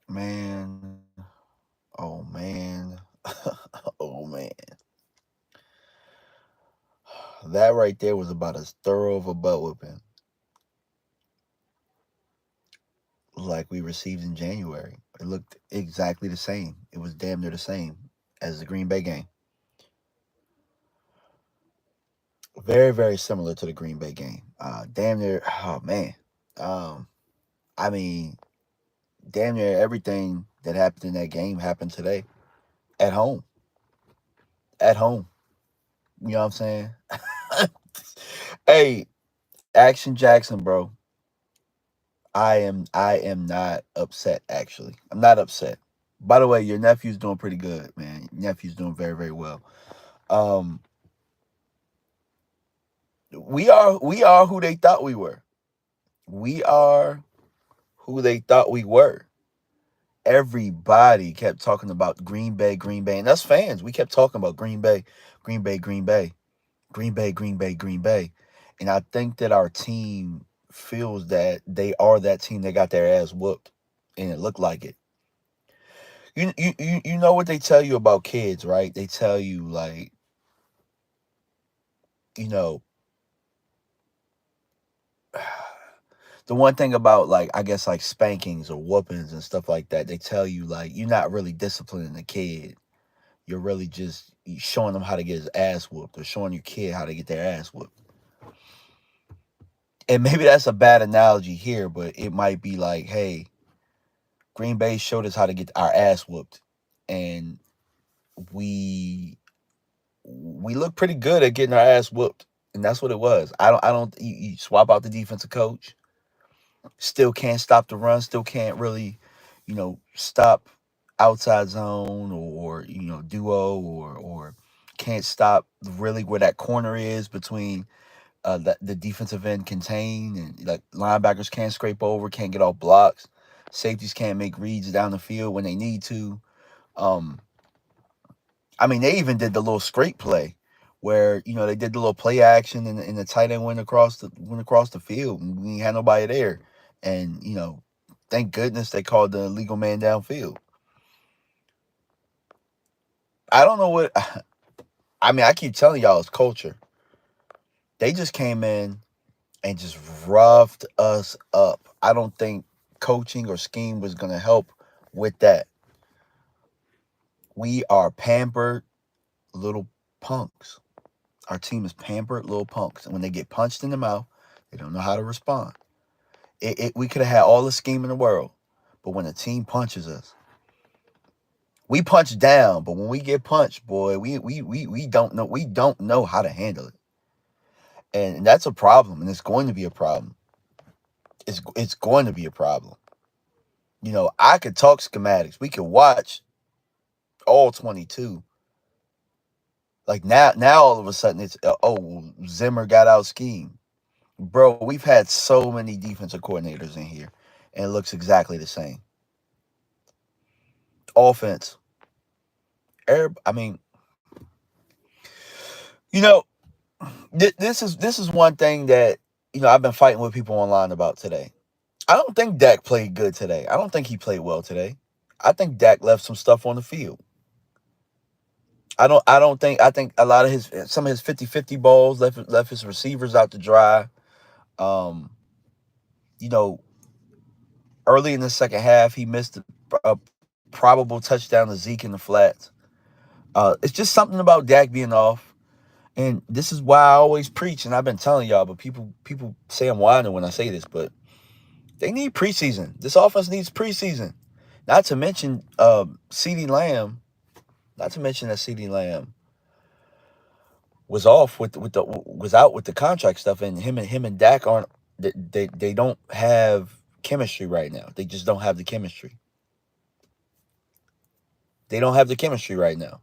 Man, oh man, oh man. That right there was about as thorough of a butt whooping like we received in January. It looked exactly the same. It was damn near the same as the Green Bay game. Very, very similar to the Green Bay game. Damn near. Oh man. Um, I mean, damn near everything that happened in that game happened today at home. At home. You know what I'm saying? Hey, Action Jackson, bro. I am not upset actually. I'm not upset. By the way, your nephew's doing pretty good, man. Your nephew's doing very, very well. Um we are who they thought we were. We are who they thought we were. Everybody kept talking about Green Bay, Green Bay, and us fans, we kept talking about Green Bay, Green Bay, Green Bay, Green Bay, Green Bay, Green Bay. And I think that our team feels that they are that team that got their ass whooped. And it looked like it. You know what they tell you about kids, right? They tell you like, you know, the one thing about like I guess like spankings or whoopings and stuff like that, they tell you like you're not really disciplining the kid. You're really just showing them how to get his ass whooped or showing your kid how to get their ass whooped. And maybe that's a bad analogy here, but it might be like, hey, Green Bay showed us how to get our ass whooped, and we we look pretty good at getting our ass whooped, and that's what it was. I don't. You swap out the defensive coach, still can't stop the run, still can't really, stop outside zone or duo or can't stop really where that corner is between the defensive end contain and like linebackers can't scrape over, can't get off blocks, safeties can't make reads down the field when they need to. Um, I mean, they even did the little scrape play where they did the little play action and the tight end went across the field and we had nobody there, and thank goodness they called the legal man downfield. I don't know what. I mean, I keep telling y'all it's culture. They just came in and just roughed us up. I don't think coaching or scheme was going to help with that. We are pampered little punks. Our team is pampered little punks. And when they get punched in the mouth, they don't know how to respond. We could have had all the scheme in the world, but when a team punches us, we punch down. But when we get punched, boy, we don't know how to handle it, and that's a problem. And it's going to be a problem. It's going to be a problem. I could talk schematics. We could watch all 22. Like now all of a sudden it's Zimmer got out schemed. Bro, we've had so many defensive coordinators in here, and it looks exactly the same. Offense, I mean, you know, this is one thing that I've been fighting with people online about today. I don't think Dak played good today. I don't think he played well today. I think Dak left some stuff on the field. I think a lot of some of his 50-50 balls left his receivers out to dry. Um, you know, early in the second half, he missed a probable touchdown to Zeke in the flats. It's just something about Dak being off. And this is why I always preach, and I've been telling y'all, but people say I'm whining when I say this, but they need preseason. This offense needs preseason. Not to mention CeeDee Lamb. Not to mention that CeeDee Lamb was off with the was out with the contract stuff, and him and Dak aren't. They don't have chemistry right now. They just don't have the chemistry. They don't have the chemistry right now,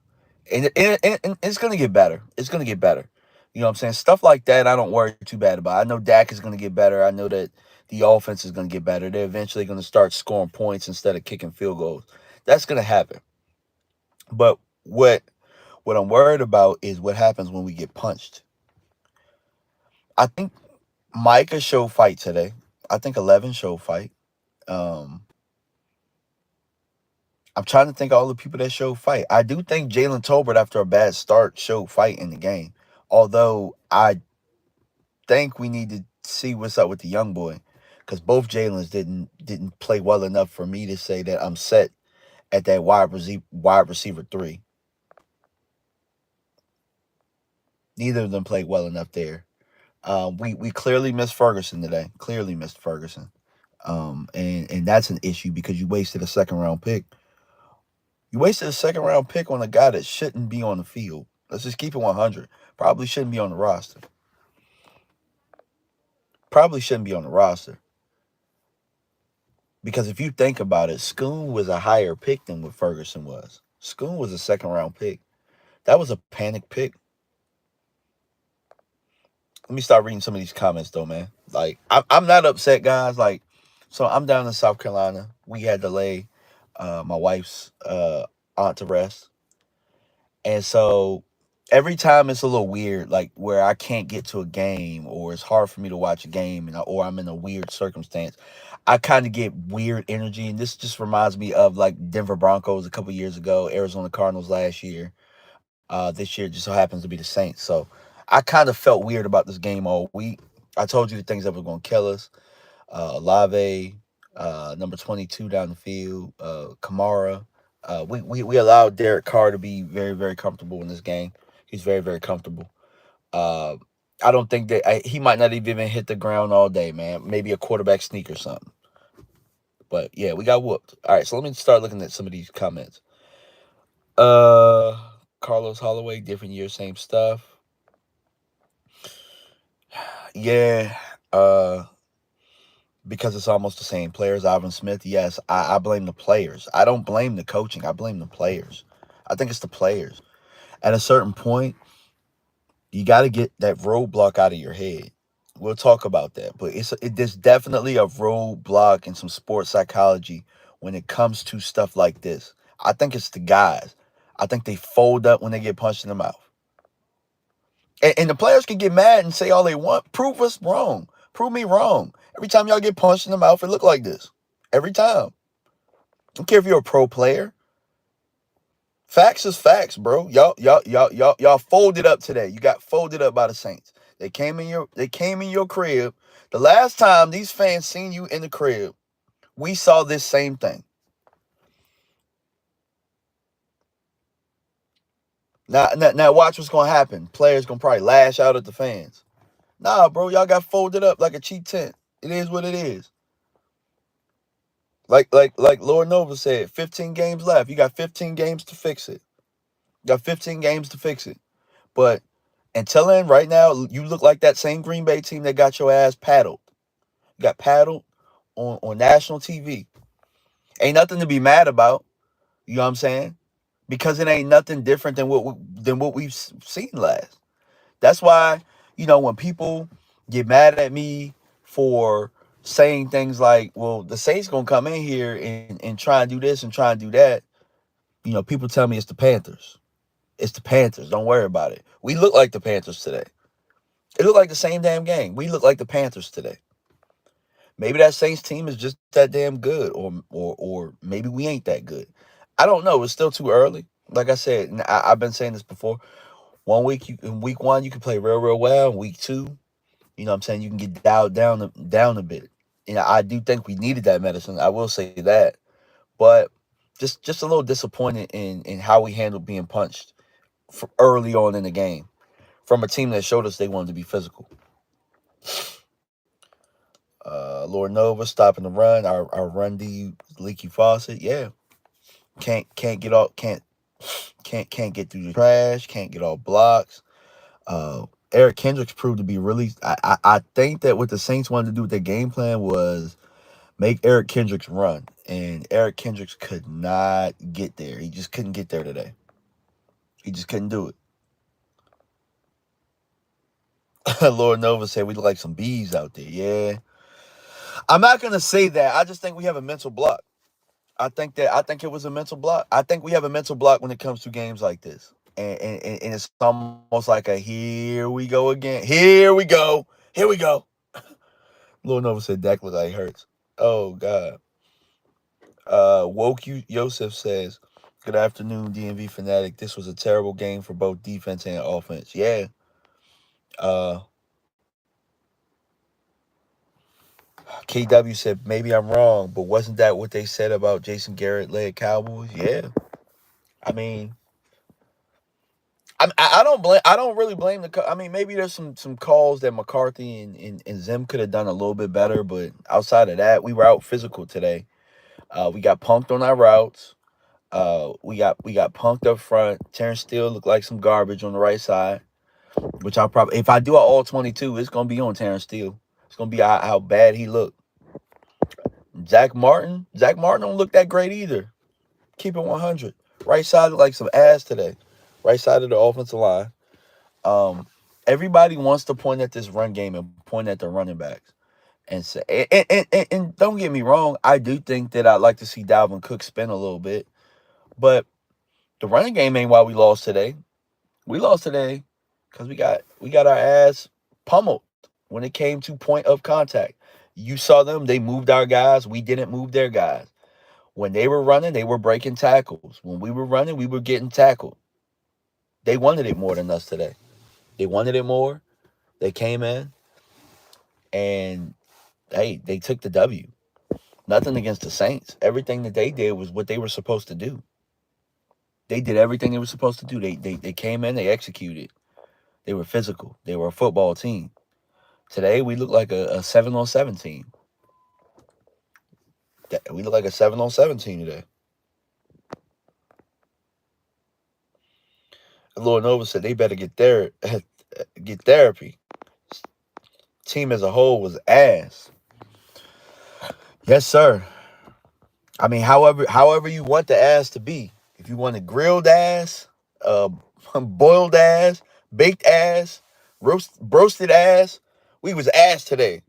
and it's gonna get better. It's gonna get better. You know what I'm saying? Stuff like that, I don't worry too bad about. I know Dak is gonna get better. I know that the offense is gonna get better. They're eventually gonna start scoring points instead of kicking field goals. That's gonna happen. But what I'm worried about is what happens when we get punched. I think Micah showed fight today. I think 11 showed fight. Um, I'm trying to think of all the people that showed fight. I do think Jalen Tolbert, after a bad start, showed fight in the game. Although I think we need to see what's up with the young boy, because both Jalen's didn't play well enough for me to say that I'm set at that wide receiver three. Neither of them played well enough there. We clearly missed Ferguson today. Clearly missed Ferguson. And that's an issue because you wasted a second round pick. You wasted a second round pick on a guy that shouldn't be on the field. Let's just keep it 100. Probably shouldn't be on the roster. Probably shouldn't be on the roster. Because if you think about it, Schoon was a higher pick than what Ferguson was. Schoon was a second round pick. That was a panic pick. Let me start reading some of these comments though, man. Like, I'm not upset, guys. Like, so I'm down in South Carolina. We had to lay my wife's aunt to rest. And so every time it's a little weird, like where I can't get to a game or it's hard for me to watch a game or I'm in a weird circumstance, I kind of get weird energy. And this just reminds me of like Denver Broncos a couple years ago, Arizona Cardinals last year. This year just so happens to be the Saints. So I kind of felt weird about this game all week. I told you the things that were going to kill us. Olave, number 22 down the field, Kamara. We allowed Derek Carr to be very, very comfortable in this game. He's very, very comfortable. Uh, I don't think that he might not even hit the ground all day, man. Maybe a quarterback sneak or something. But yeah, we got whooped. All right, so let me start looking at some of these comments. Uh, Carlos Holloway, different year, same stuff. Yeah. Because it's almost the same players. Alvin Smith, yes, I blame the players. I don't blame the coaching. I blame the players. I think it's the players. At a certain point, you got to get that roadblock out of your head. We'll talk about that, but there's definitely a roadblock in some sports psychology when it comes to stuff like this. I think it's the guys. I think they fold up when they get punched in the mouth. And the players can get mad and say all they want. Prove us wrong. Prove me wrong. Every time y'all get punched in the mouth, it look like this. Every time. I don't care if you're a pro player. Facts is facts, bro. Y'all folded up today. You got folded up by the Saints. They came in your crib. The last time these fans seen you in the crib, we saw this same thing. Now watch what's gonna happen. Players gonna probably lash out at the fans. Nah, bro, y'all got folded up like a cheap tent. It is what it is. Like Lord Nova said, 15 games left. You got 15 games to fix it. You got 15 games to fix it. But until then, right now, you look like that same Green Bay team that got your ass paddled. You got paddled on national TV. Ain't nothing to be mad about. You know what I'm saying? Because it ain't nothing different than what we've seen last. That's why, when people get mad at me for saying things like, well, the Saints gonna come in here and try and do this and try and do that. People tell me it's the Panthers. It's the Panthers. Don't worry about it. We look like the Panthers today. It looked like the same damn game. We look like the Panthers today. Maybe that Saints team is just that damn good, or maybe we ain't that good. I don't know. It's still too early. Like I said, and I've been saying this before. In week one, you can play real, real well. In week two, you know what I'm saying, you can get dialed down a bit. I do think we needed that medicine. I will say that. But just a little disappointed in how we handled being punched early on in the game from a team that showed us they wanted to be physical. Lord Nova stopping the run. Our run D leaky faucet. Yeah. Can't get all can't get through the trash. Can't get all blocks. Eric Kendricks proved to be really. I think that what the Saints wanted to do with their game plan was make Eric Kendricks run, and Eric Kendricks could not get there. He just couldn't get there today. He just couldn't do it. Lord Nova said we look like some bees out there. Yeah, I'm not gonna say that. I just think we have a mental block. I think it was a mental block. I think we have a mental block when it comes to games like this. And it's almost like a here we go again. Here we go. Here we go. Lord Nova said Dak look like Hurts. Oh God. Woke Yosef says, "Good afternoon, DMV Fanatic. This was a terrible game for both defense and offense." Yeah. Uh, KW said, "Maybe I'm wrong, but wasn't that what they said about Jason Garrett led Cowboys?" Yeah. I mean, I don't really blame the. I mean, maybe there's some calls that McCarthy and Zim could have done a little bit better, but outside of that, we were out physical today. We got punked on our routes. We got punked up front. Terrence Steele looked like some garbage on the right side, which I'll probably, if I do an all 22, it's gonna be on Terrence Steele. It's gonna be how bad he looked. Zach Martin don't look that great either. Keep it 100. Right side looked like some ass today. Right side of the offensive line. Um, Everybody wants to point at this run game and point at the running backs and say, and don't get me wrong, I do think that I'd like to see Dalvin Cook spin a little bit, but the running game ain't why we lost today. We lost today because we got our ass pummeled when it came to point of contact. You saw them; they moved our guys. We didn't move their guys. When they were running, they were breaking tackles. When we were running, we were getting tackled. They wanted it more than us today. They wanted it more. They came in and hey, they took the W. Nothing against the Saints. Everything that they did was what they were supposed to do. They did everything they were supposed to do. They came in, they executed. They were physical. They were a football team. Today we look like a 7-on-7 team. We look like a 7-on-7 team today. Lord Nova said they better get therapy. Team as a whole was ass. Yes, sir. I mean, however you want the ass to be. If you want a grilled ass, uh, boiled ass, baked ass, roasted ass, we was ass today.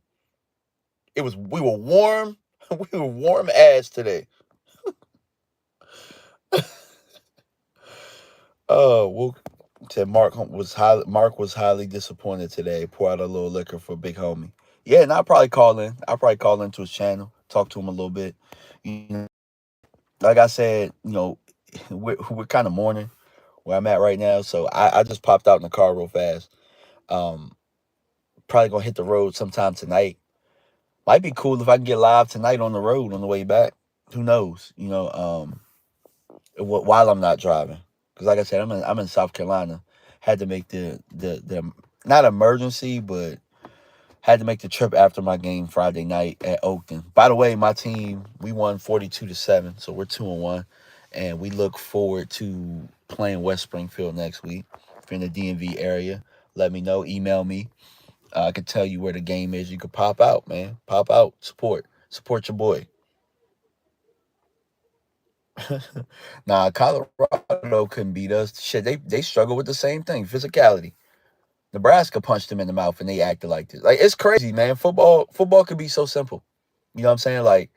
We were warm. We were warm ass today. Well, said Mark was highly disappointed today. Pour out a little liquor for big homie. Yeah, and I'll probably call in. I'll probably call into his channel, talk to him a little bit. You know, like I said, we're kind of mourning where I'm at right now. So I just popped out in the car real fast. Um, Probably gonna hit the road sometime tonight. Might be cool if I can get live tonight on the road on the way back. Who knows? While I'm not driving, because like I said, I'm in South Carolina. Had to make the not emergency, but had to make the trip after my game Friday night at Oakton. By the way, my team, we won 42-7, so we're 2-1, and we look forward to playing West Springfield next week. If you're in the DMV area, let me know. Email me. I can tell you where the game is. You could pop out, man. Pop out. Support your boy. Nah, Colorado couldn't beat us. Shit, they struggle with the same thing. Physicality. Nebraska punched them in the mouth and they acted like this. Like, it's crazy, man. Football could be so simple. You know what I'm saying? Like,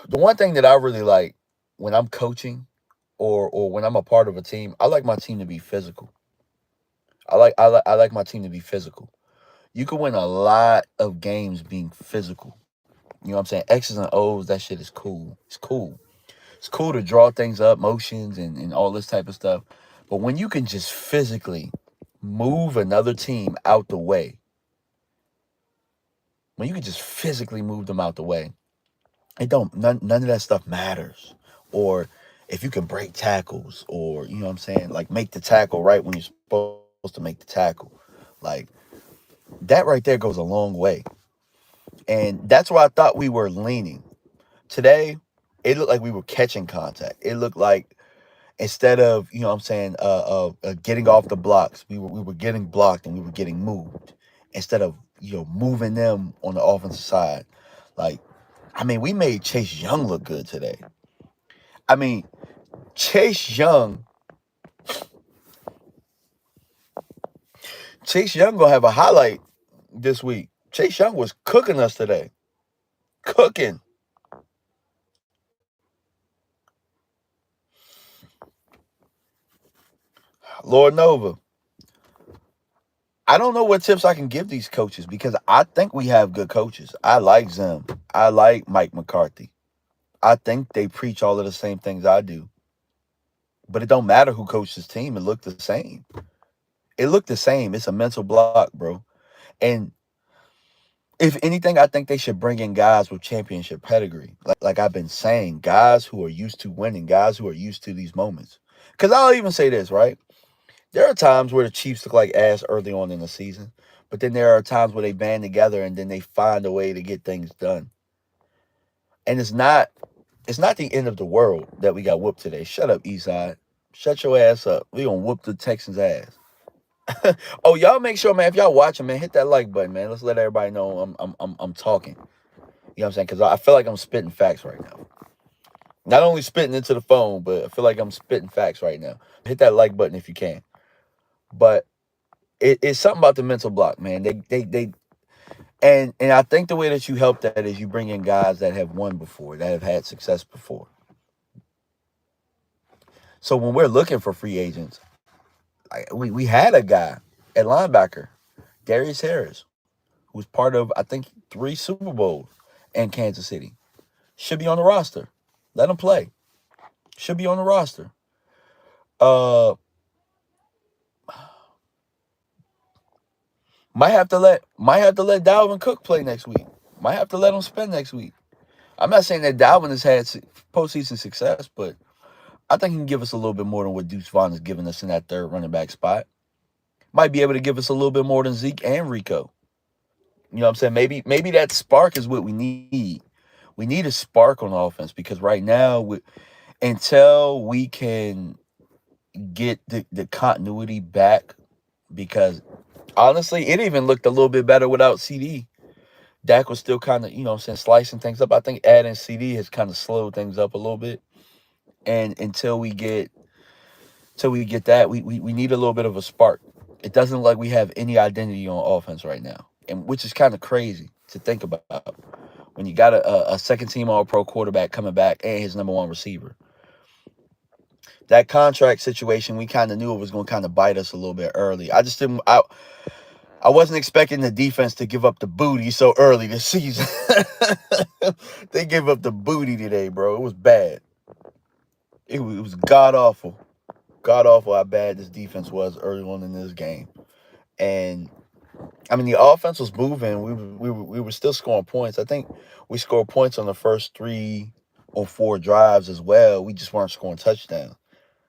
the one thing that I really like when I'm coaching or when I'm a part of a team, I like my team to be physical. I like my team to be physical. You can win a lot of games being physical. You know what I'm saying? X's and O's, that shit is cool. It's cool. It's cool to draw things up, motions and all this type of stuff. But when you can just physically move another team out the way, when you can just physically move them out the way, none of that stuff matters. Or if you can break tackles or, you know what I'm saying, like make the tackle right when you're supposed to make the tackle. Like, that right there goes a long way. And that's where I thought we were leaning. Today, it looked like we were catching contact. It looked like instead of, you know what I'm saying, getting off the blocks, we were getting blocked and we were getting moved instead of, moving them on the offensive side. Like, I mean, we made Chase Young look good today. I mean, Chase Young, Chase Young gonna have a highlight this week. Chase Young was cooking us today. Cooking. Lord Nova. I don't know what tips I can give these coaches because I think we have good coaches. I like Zim. I like Mike McCarthy. I think they preach all of the same things I do. But it don't matter who coached this team. It looked the same. It looked the same. It's a mental block, bro. And if anything, I think they should bring in guys with championship pedigree. Like I've been saying, guys who are used to winning, guys who are used to these moments. Because I'll even say this, right? There are times where the Chiefs look like ass early on in the season, but then there are times where they band together and then they find a way to get things done. And it's not the end of the world that we got whooped today. Shut up, Eastside. Shut your ass up. We gonna whoop the Texans' ass. Oh, y'all make sure, man, if y'all watching, man, hit that like button, man. Let's let everybody know I'm talking. You know what I'm saying? Because I feel like I'm spitting facts right now. Not only spitting into the phone, but I feel like I'm spitting facts right now. Hit that like button if you can. But it's something about the mental block, man. And I think the way that you help that is you bring in guys that have won before, that have had success before. So when we're looking for free agents, we had a guy at linebacker, Darius Harris, who was part of, I think, 3 Super Bowls in Kansas City. Should be on the roster. Let him play. Should be on the roster. Might have to let Dalvin Cook play next week. Might have to let him spend next week. I'm not saying that Dalvin has had postseason success, but I think he can give us a little bit more than what Deuce Vaughn has given us in that third running back spot. Might be able to give us a little bit more than Zeke and Rico. You know what I'm saying? Maybe that spark is what we need. We need a spark on offense because right now, until we can get the continuity back, because honestly, it even looked a little bit better without CD. Dak was still kind of, you know what I'm saying, slicing things up. I think adding CD has kind of slowed things up a little bit. And until we get that, we need a little bit of a spark. It doesn't look like we have any identity on offense right now, and which is kind of crazy to think about when you got a second team All-Pro quarterback coming back and his number 1 receiver. That contract situation, we kind of knew it was going to kind of bite us a little bit early. I just didn't. I wasn't expecting the defense to give up the booty so early this season. They gave up the booty today, bro. It was bad. It was god awful. God awful how bad this defense was early on in this game. And I mean, the offense was moving. We were still scoring points. I think we scored points on the first 3 or 4 drives as well. We just weren't scoring touchdowns.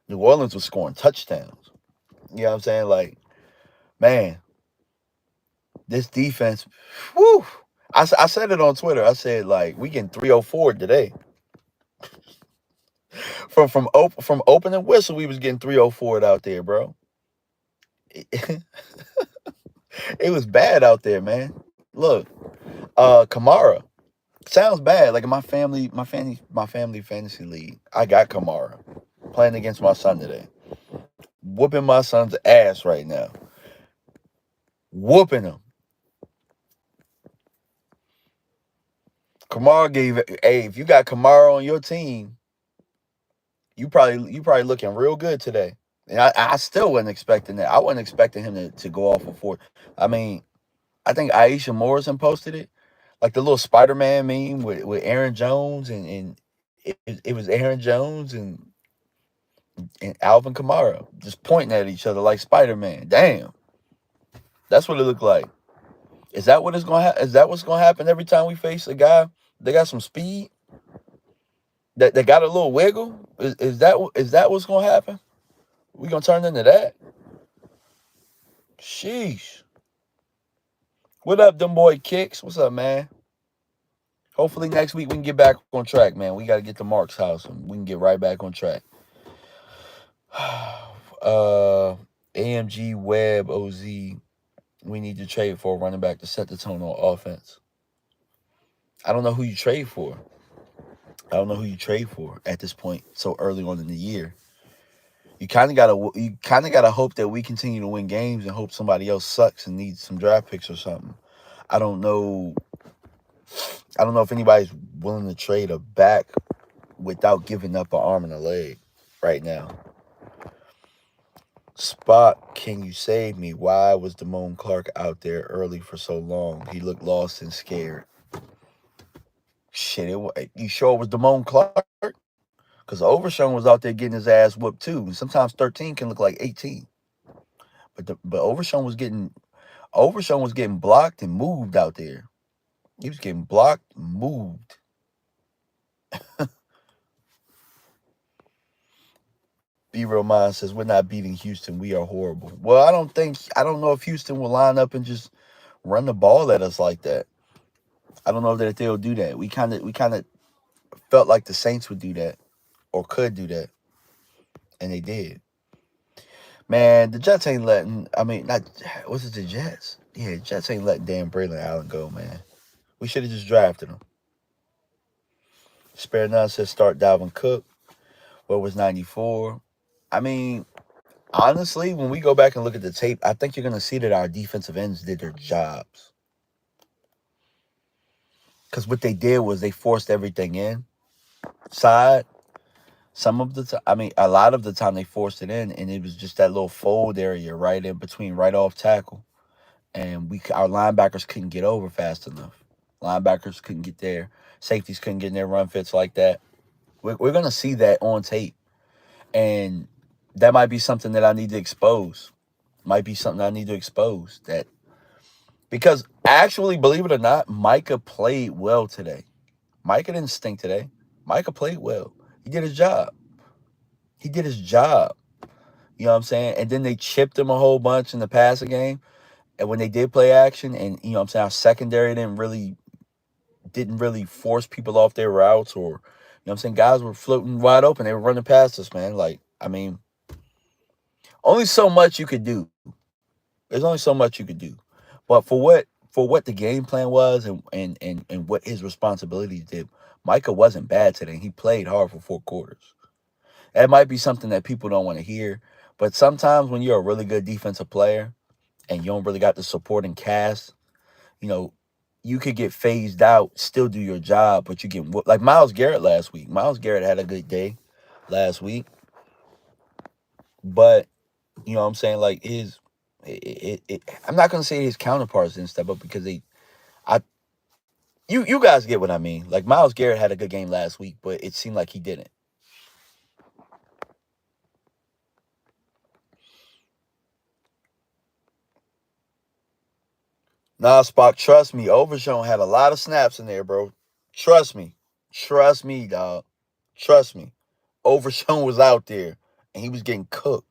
New Orleans was scoring touchdowns. You know what I'm saying? Like, man, this defense, whew. I said it on Twitter. I said, like, we getting 304 today. From opening whistle, we was getting 304 out there, bro. It was bad out there, man. Look, Kamara sounds bad. Like in my family fantasy league, I got Kamara playing against my son today, whooping my son's ass right now, whooping him. Kamara gave it. Hey, if you got Kamara on your team, you probably looking real good today. And I still wasn't expecting that. I wasn't expecting him to go off of 4. I mean, I think Aisha Morrison posted it, like the little Spider-Man meme with Aaron Jones and it was Aaron Jones and Alvin Kamara just pointing at each other like Spider-Man. Damn, that's what it looked like. Is that what it's gonna Is that what's gonna happen every time we face a guy that got some speed, that got a little wiggle? Is that what's gonna happen? We gonna turn into that? Sheesh. What up, them boy Kicks? What's up, man? Hopefully next week we can get back on track, man. We got to get to Mark's house and we can get right back on track. AMG Web OZ, we need to trade for a running back to set the tone on offense. I don't know who you trade for. At this point so early on in the year. You kind of gotta hope that we continue to win games and hope somebody else sucks and needs some draft picks or something. I don't know if anybody's willing to trade a back without giving up an arm and a leg right now. Spot, can you save me? Why was Damone Clark out there early for so long? He looked lost and scared. You sure it was Damone Clark? Because Overshown was out there getting his ass whooped too. And sometimes 13 can look like 18. But Overshown was getting blocked and moved out there. He was getting blocked, moved. Be Real Mind says we're not beating Houston. We are horrible. Well, I don't know if Houston will line up and just run the ball at us like that. I don't know that they'll do that. We kind of felt like the Saints would do that or could do that, and they did. Man, the Jets ain't letting. I mean, not was it the Jets? Yeah, Jets ain't letting Dan Braylon Allen go, man. We should have just drafted him. Spare None says start Dalvin Cook. What was 94? I mean, honestly, when we go back and look at the tape, I think you're going to see that our defensive ends did their jobs. Because what they did was they forced everything inside. A lot of the time they forced it in, and it was just that little fold area right in between, right off tackle. And our linebackers couldn't get over fast enough. Linebackers couldn't get there. Safeties couldn't get in their run fits like that. We're going to see that on tape. And that might be something that I need to expose. That because actually, believe it or not, Micah played well today. Micah didn't stink today. Micah played well. He did his job. He did his job. You know what I'm saying? And then they chipped him a whole bunch in the passing game. And when they did play action, and you know what I'm saying, our secondary didn't really force people off their routes, or you know what I'm saying, guys were floating wide open. They were running past us, man. Like, I mean, only so much you could do. There's only so much you could do. But for what the game plan was and what his responsibilities did, Micah wasn't bad today. He played hard for 4 quarters. That might be something that people don't want to hear. But sometimes when you're a really good defensive player and you don't really got the supporting cast, you know, you could get phased out, still do your job, but you get like Myles Garrett last week. Myles Garrett had a good day last week, but you know what I'm saying, like I'm not gonna say his counterparts didn't step up because I you guys get what I mean. Like Myles Garrett had a good game last week, but it seemed like he didn't. Nah, Spock, trust me, Overshown had a lot of snaps in there, bro. Trust me. Trust me, dog. Trust me. Overshown was out there and he was getting cooked.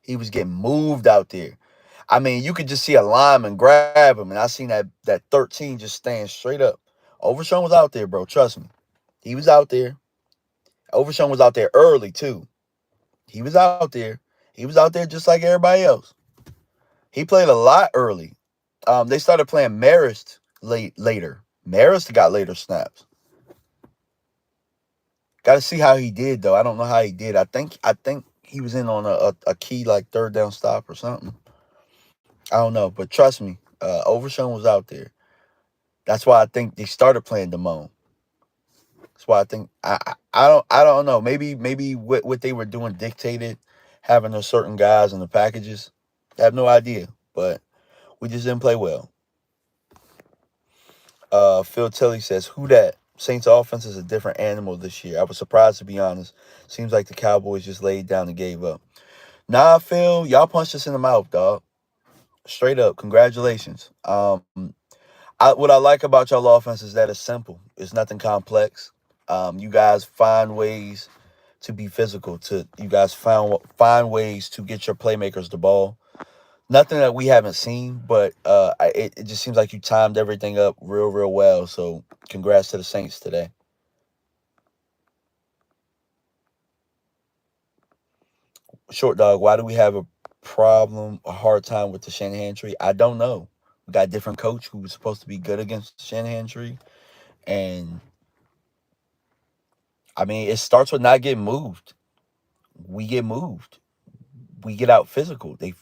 He was getting moved out there. I mean, you could just see a lineman grab him, and I seen that 13 just stand straight up. Overshown was out there, bro. Trust me. He was out there. Overshown was out there early, too. He was out there. He was out there just like everybody else. He played a lot early. They started playing Marist later. Marist got later snaps. Got to see how he did though. I don't know how he did. I think he was in on a key like third down stop or something. I don't know, but trust me, Overshown was out there. That's why I think they started playing Damone. That's why I think I don't know. Maybe what they were doing dictated having those certain guys in the packages. I have no idea, but we just didn't play well. Phil Tilley says, "Who that? Saints offense is a different animal this year. I was surprised to be honest. Seems like the Cowboys just laid down and gave up." Nah, Phil, y'all punched us in the mouth, dog. Straight up, congratulations. What I like about y'all offense is that it's simple. It's nothing complex. You guys find ways to be physical. You guys find ways to get your playmakers the ball. Nothing that we haven't seen, but it just seems like you timed everything up real well. So congrats to the Saints today. Short Dog, why do we have a hard time with the Shanahan tree? I don't know. We got a different coach who was supposed to be good against the Shanahan tree, and I mean it starts with not getting moved. We get moved. We get out physical. They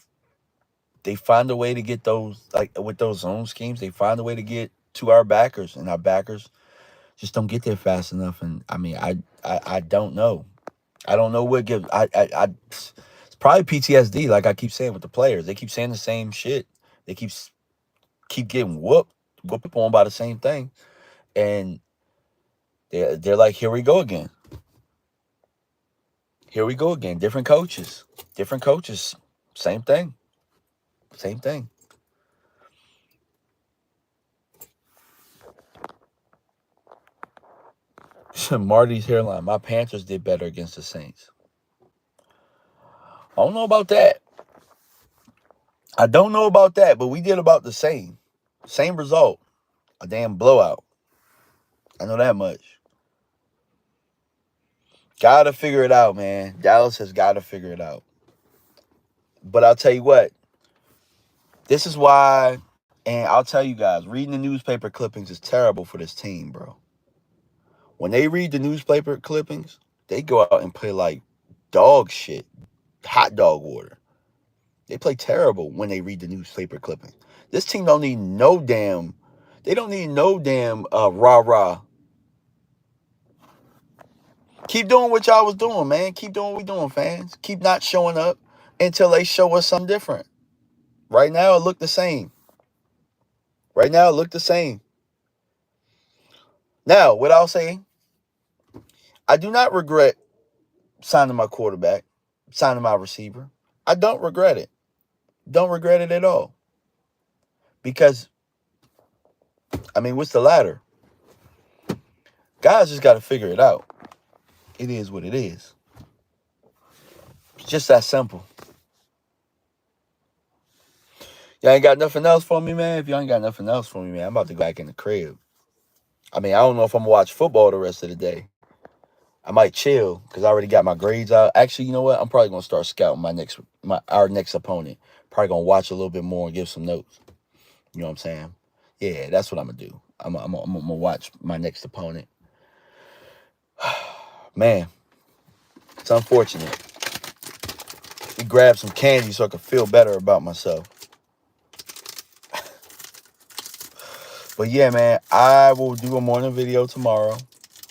find a way to get those, like with those zone schemes. They find a way to get to our backers, and our backers just don't get there fast enough. And I mean, I don't know. I don't know what gives. It's probably PTSD. Like I keep saying with the players, they keep saying the same shit. They keep getting whooped on by the same thing, and They're like, here we go again. Here we go again. Different coaches. Different coaches. Same thing. Same thing. Marty's hairline. My Panthers did better against the Saints. I don't know about that. I don't know about that, but we did about the same. Same result. A damn blowout. I know that much. Gotta figure it out, man. Dallas has got to figure it out. But I'll tell you what. This is why, and I'll tell you guys, reading the newspaper clippings is terrible for this team, bro. When they read the newspaper clippings, they go out and play like dog shit. Hot dog water. They play terrible when they read the newspaper clippings. This team don't need no damn. They don't need no damn rah-rah. Keep doing what y'all was doing, man. Keep doing what we doing, fans. Keep not showing up until they show us something different. Right now, it looked the same. Right now, it looked the same. Now, what I'll say, I do not regret signing my quarterback, signing my receiver. I don't regret it. Don't regret it at all. Because, I mean, what's the ladder? Guys just got to figure it out. It is what it is. It's just that simple. Y'all ain't got nothing else for me, man? If y'all ain't got nothing else for me, man, I'm about to go back in the crib. I mean, I don't know if I'm going to watch football the rest of the day. I might chill because I already got my grades out. Actually, you know what? I'm probably going to start scouting our next opponent. Probably going to watch a little bit more and give some notes. You know what I'm saying? Yeah, that's what I'm going to do. I'm going to watch my next opponent. Man, it's unfortunate. We grabbed some candy so I could feel better about myself. But yeah, man, I will do a morning video tomorrow.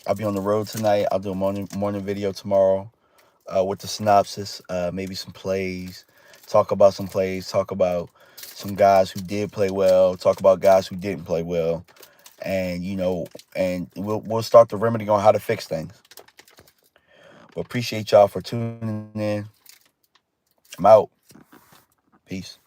I'll be on the road tonight. I'll do a morning video tomorrow with the synopsis, maybe some plays, talk about some plays, talk about some guys who did play well, talk about guys who didn't play well, and and we'll start the remedy on how to fix things. But appreciate y'all for tuning in. I'm out. Peace.